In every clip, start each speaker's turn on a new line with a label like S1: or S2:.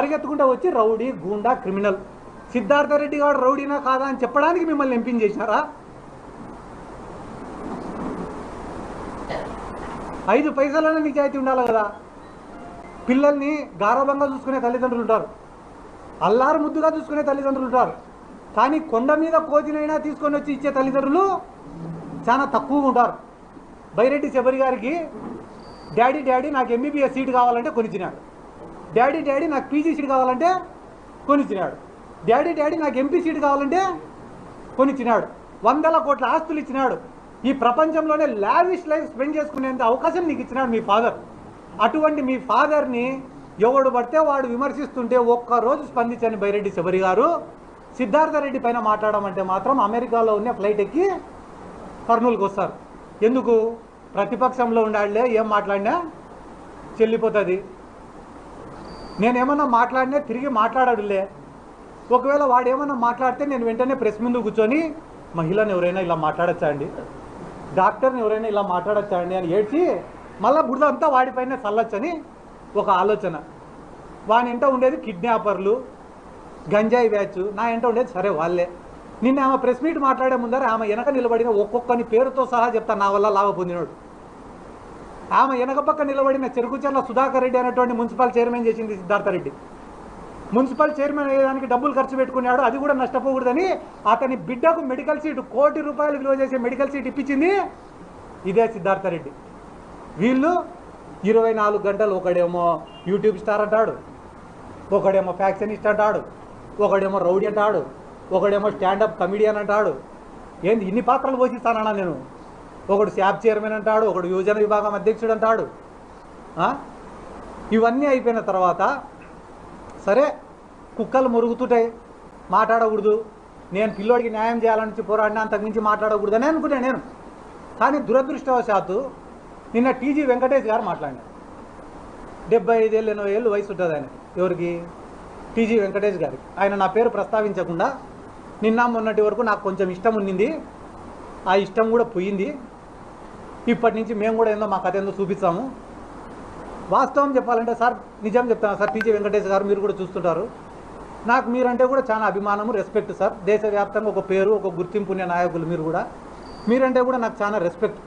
S1: పరిగెత్తుకుంటూ వచ్చి rowdy goonda criminal Siddhartha Reddy గారు రౌడీనా కాదా అని చెప్పడానికి మిమ్మల్ని ఎంపించేసినారా? 5 పైసలైనా నిజాయితీ ఉండాలి కదా. పిల్లల్ని గారవంగా చూసుకునే తల్లిదండ్రులు ఉంటారు, అల్లారు ముద్దుగా చూసుకునే తల్లిదండ్రులు ఉంటారు. కానీ కొండ మీద కోతినైనా తీసుకొని వచ్చి ఇచ్చే తల్లిదండ్రులు చాలా తక్కువగా ఉంటారు. బైరెడ్డి శబరి గారికి డాడీ నాకు ఎంబీబీఎస్ సీట్ కావాలంటే కొనిచ్చినాడు, డాడీ నాకు పీజీ సీట్ కావాలంటే కొనిచ్చినాడు, డాడీ నాకు ఎంపీ సీట్ కావాలంటే కొనిచ్చినాడు. 100 కోట్ల ఆస్తులు ఇచ్చినాడు. ఈ ప్రపంచంలోనే లావిష్ లైఫ్ స్పెండ్ చేసుకునేంత అవకాశం నీకు ఇచ్చినాడు మీ ఫాదర్. అటువంటి మీ ఫాదర్ని ఎవడు పడితే వాడు విమర్శిస్తుంటే ఒక్కరోజు స్పందించని బైరెడ్డి శబరి గారు సిద్ధార్థ రెడ్డి పైన మాట్లాడమంటే మాత్రం అమెరికాలో ఉన్న ఫ్లైట్ ఎక్కి కర్నూలుకి వస్తారు. ఎందుకు? ప్రతిపక్షంలో ఉండాలే, ఏం మాట్లాడినా చెల్లిపోతుంది. నేనేమన్నా మాట్లాడినా తిరిగి మాట్లాడాడులే. ఒకవేళ వాడు ఏమన్నా మాట్లాడితే నేను వెంటనే ప్రెస్ ముందు కూర్చొని మహిళను ఎవరైనా ఇలా మాట్లాడచ్చా అండి, డాక్టర్ని ఎవరైనా ఇలా మాట్లాడచ్చా అండి అని ఏడ్చి మళ్ళీ బురదంతా వాడిపైన చల్లొచ్చని ఒక ఆలోచన. వాని ఎంట ఉండేది కిడ్నాపర్లు, గంజాయి బ్యాచ్, నా ఎంట ఉండేది సరే వాళ్ళే. నిన్న ఆమె ప్రెస్ మీట్ మాట్లాడే ముందర ఆమె వెనక నిలబడిన ఒక్కొక్కని పేరుతో సహా చెప్తా నా వల్ల లాభ పొందినోడు. ఆమె వెనక పక్క నిలబడిన చెరుకుచర్ల సుధాకర్ రెడ్డి అనేటువంటి మున్సిపల్ చైర్మన్ చేసింది సిద్ధార్థ రెడ్డి. మున్సిపల్ చైర్మన్ అయ్యేదానికి డబ్బులు ఖర్చు పెట్టుకున్నాడు, అది కూడా నష్టపోకూడదని అతని బిడ్డకు మెడికల్ సీటు ₹1 కోటి విలువ చేసే మెడికల్ సీట్ ఇప్పించింది ఇదే సిద్ధార్థ రెడ్డి. వీళ్ళు 24 గంటలు ఒకడేమో యూట్యూబ్ స్టార్ అంటాడు, ఒకడేమో ఫ్యాక్షనిస్ట్ అంటాడు, ఒకడేమో రౌడీ అంటాడు, ఒకడేమో స్టాండప్ కమిడియన్ అంటాడు. ఏంది ఇన్ని పాత్రలు పోషిస్తానన్నా నేను? ఒకడు శాప్ చైర్మన్ అంటాడు, ఒకడు యువజన విభాగం అధ్యక్షుడు అంటాడు. ఇవన్నీ అయిపోయిన తర్వాత సరే కుక్కలు మురుగుతుంటాయి, మాట్లాడకూడదు, నేను పిల్లోడికి న్యాయం చేయాలని పోరాడినా, అంతకుమించి మాట్లాడకూడదని అనుకున్నాను నేను. కానీ దురదృష్టవశాత్తు నిన్న టీజీ వెంకటేష్ గారు మాట్లాడినారు. 75 ఏళ్ళు 80 ఏళ్ళు వయసు ఉంటుంది ఆయన. ఎవరికి? టీజీ వెంకటేష్ గారికి. ఆయన నా పేరు ప్రస్తావించకుండా నిన్న మొన్నటి వరకు నాకు కొంచెం ఇష్టం ఉండింది, ఆ ఇష్టం కూడా పోయింది. ఇప్పటి నుంచి మేము కూడా ఏందో మా కథ ఏందో చూపిస్తాము. వాస్తవం చెప్పాలంటే సార్, నిజం చెప్తాను సార్, టీజీ వెంకటేష్ గారు మీరు కూడా చూస్తుంటారు, నాకు మీరంటే కూడా చాలా అభిమానము, రెస్పెక్ట్ సార్. దేశవ్యాప్తంగా ఒక పేరు, ఒక గుర్తింపు ఉన్న నాయకులు మీరు కూడా, మీరంటే కూడా నాకు చాలా రెస్పెక్ట్.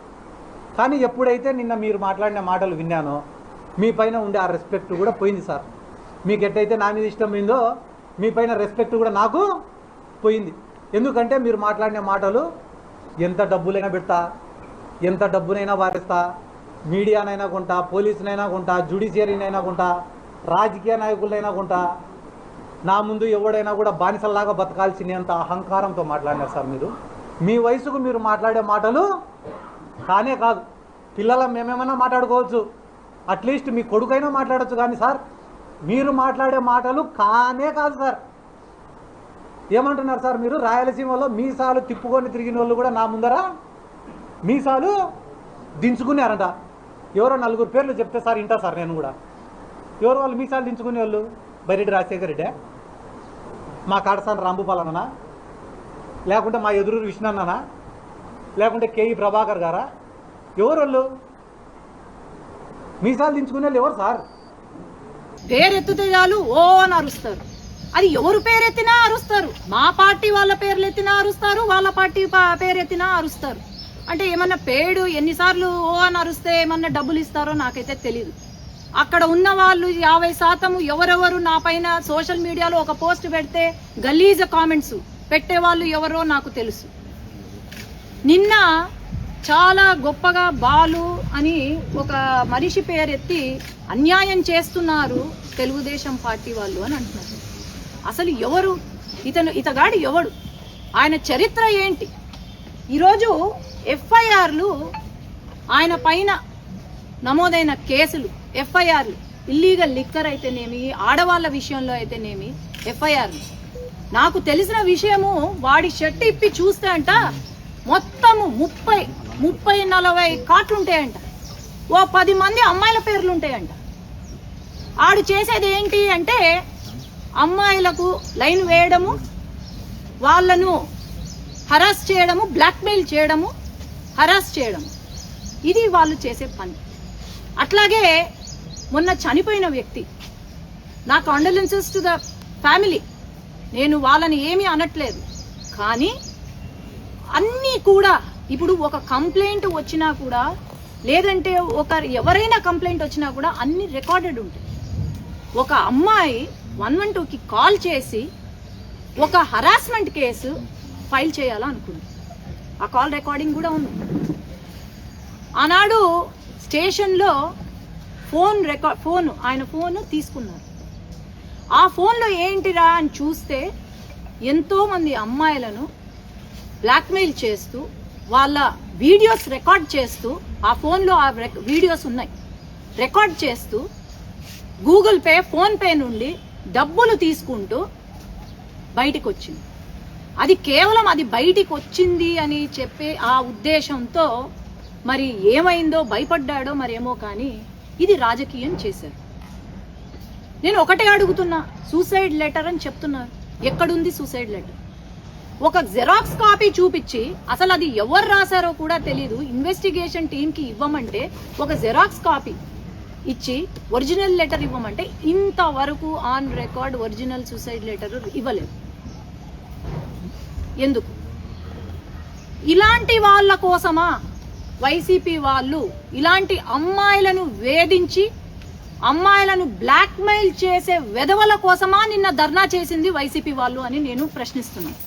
S1: కానీ ఎప్పుడైతే నిన్న మీరు మాట్లాడిన మాటలు విన్నానో మీ పైన ఉండే ఆ రెస్పెక్ట్ కూడా పోయింది సార్. మీకు ఎట్టయితే నా మీద ఇష్టం పోయిందో మీ పైన రెస్పెక్ట్ కూడా నాకు పోయింది. ఎందుకంటే మీరు మాట్లాడిన మాటలు ఎంత డబ్బులైనా పెడతా, ఎంత డబ్బునైనా వారిస్తా, మీడియానైనా కొంటా, పోలీసునైనా కొంటా, జ్యుడిషియరీనైనా కొంటా, రాజకీయ నాయకులైనా కొంటా, నా ముందు ఎవడైనా కూడా బానిసల్లాగా బతకాల్సినంత అహంకారంతో మాట్లాడినారు సార్ మీరు. మీ వయసుకు మీరు మాట్లాడే మాటలు కానే కాదు. పిల్లల మేమేమన్నా మాట్లాడుకోవచ్చు, అట్లీస్ట్ మీ కొడుకైనా మాట్లాడచ్చు, కానీ సార్ మీరు మాట్లాడే మాటలు కానే కాదు సార్. ఏమంటున్నారు సార్ మీరు? రాయలసీమలో మీసాలు తిప్పుకొని తిరిగిన వాళ్ళు కూడా నా ముందర మీసాలు దించుకున్నారంట. ఎవరో 4 పేర్లు చెప్తే సార్ ఇంటా సార్ నేను కూడా. ఎవరు వాళ్ళు మీసాలు దించుకునే వాళ్ళు? బైరెడ్డి రాజశేఖర రెడ్డి, మా కాడసాని రాంభూపాల్ అన్ననా, లేకుంటే మా ఎదురూరు విష్ణు అన్ననా, లేకుంటే కేఈ ప్రభాకర్ గారా? ఎవరు వాళ్ళు మీసాలు దించుకునే వాళ్ళు? ఎవరు సార్?
S2: పేరెత్తితే చాలు ఓ అని అరుస్తారు. అది ఎవరు పేరెత్తినా అరుస్తారు. మా పార్టీ వాళ్ళ పేర్లు ఎత్తినా అరుస్తారు, వాళ్ళ పార్టీ పేరెత్తినా అరుస్తారు. అంటే ఏమన్నా పేడు ఎన్నిసార్లు ఓ అని అరుస్తే ఏమన్నా డబ్బులు ఇస్తారో నాకైతే తెలీదు. అక్కడ ఉన్న వాళ్ళు 50% ఎవరెవరు నా పైన సోషల్ మీడియాలో ఒక పోస్ట్ పెడితే గలీజ కామెంట్స్ పెట్టేవాళ్ళు ఎవరో నాకు తెలుసు. నిన్న చాలా గొప్పగా బాలు అని ఒక మనిషి పేరెత్తి అన్యాయం చేస్తున్నారు తెలుగుదేశం పార్టీ వాళ్ళు అని అంటున్నారు. అసలు ఎవరు ఇతగాడు? ఎవడు? ఆయన చరిత్ర ఏంటి? ఈరోజు ఎఫ్ఐఆర్లు, ఆయన పైన నమోదైన కేసులు, ఎఫ్ఐఆర్లు, ఇల్లీగల్ లిక్కర్ అయితేనేమి, ఆడవాళ్ళ విషయంలో అయితేనేమి ఎఫ్ఐఆర్లు. నాకు తెలిసిన విషయము, వాడి షర్ట్ ఇప్పి చూస్తే అంట మొత్తము 30-40 కార్డులు ఉంటాయంట. ఓ 10 మంది అమ్మాయిల పేర్లు ఉంటాయంట. ఆడు చేసేది ఏంటి అంటే అమ్మాయిలకు లైన్ వేయడము, వాళ్ళను హరాస్ చేయడము, బ్లాక్మెయిల్ చేయడము, హరాస్ చేయడము, ఇది వాళ్ళు చేసే పని. అట్లాగే మొన్న చనిపోయిన వ్యక్తి నా కాండోలెన్సెస్ టు ద ఫ్యామిలీ. నేను వాళ్ళని ఏమీ అనట్లేదు. కానీ అన్నీ కూడా ఇప్పుడు ఒక కంప్లైంట్ వచ్చినా కూడా, లేదంటే ఎవరైనా కంప్లైంట్ వచ్చినా కూడా అన్ని రికార్డెడ్ ఉంటాయి. ఒక అమ్మాయి 112కి కాల్ చేసి ఒక హరాస్మెంట్ కేసు ఫైల్ చేయాలనుకుంది. ఆ కాల్ రికార్డింగ్ కూడా ఉంది. ఆనాడు స్టేషన్లో ఆయన ఫోన్ తీసుకున్నారు. ఆ ఫోన్లో ఏంటిరా అని చూస్తే ఎంతోమంది అమ్మాయిలను బ్లాక్మెయిల్ చేస్తూ వాళ్ళ వీడియోస్ రికార్డ్ చేస్తూ, ఆ ఫోన్లో ఆ వీడియోస్ ఉన్నాయి, రికార్డ్ చేస్తూ గూగుల్ పే, ఫోన్పే నుండి డబ్బులు తీసుకుంటూ బయటికి వచ్చింది. అది కేవలం అది బయటికి వచ్చింది అని చెప్పే ఆ ఉద్దేశంతో మరి ఏమైందో, భయపడ్డాడో మరేమో, కానీ ఇది రాజకీయం చేశారు. నేను ఒకటే అడుగుతున్నా, సూసైడ్ లెటర్ అని చెప్తున్నారు. ఎక్కడుంది సూసైడ్ లెటర్? ఒక జెరాక్స్ కాపీ చూపించి, అసలు అది ఎవరు రాశారో కూడా తెలీదు, ఇన్వెస్టిగేషన్ టీంకి ఇవ్వమంటే ఒక జెరాక్స్ కాపీ ఇచ్చి ఒరిజినల్ లెటర్ ఇవ్వమంటే ఇంతవరకు on record original suicide letter ఇవ్వలేదు. ఎందుకు? ఇలాంటి వాళ్ళ కోసమా వైసీపీ వాళ్ళు ఇలాంటి అమ్మాయిలను వేధించి అమ్మాయిలను బ్లాక్మెయిల్ చేసే వెధవల కోసమా నిన్న ధర్నా చేసింది వైసీపీ వాళ్ళు అని నేను ప్రశ్నిస్తున్నాను.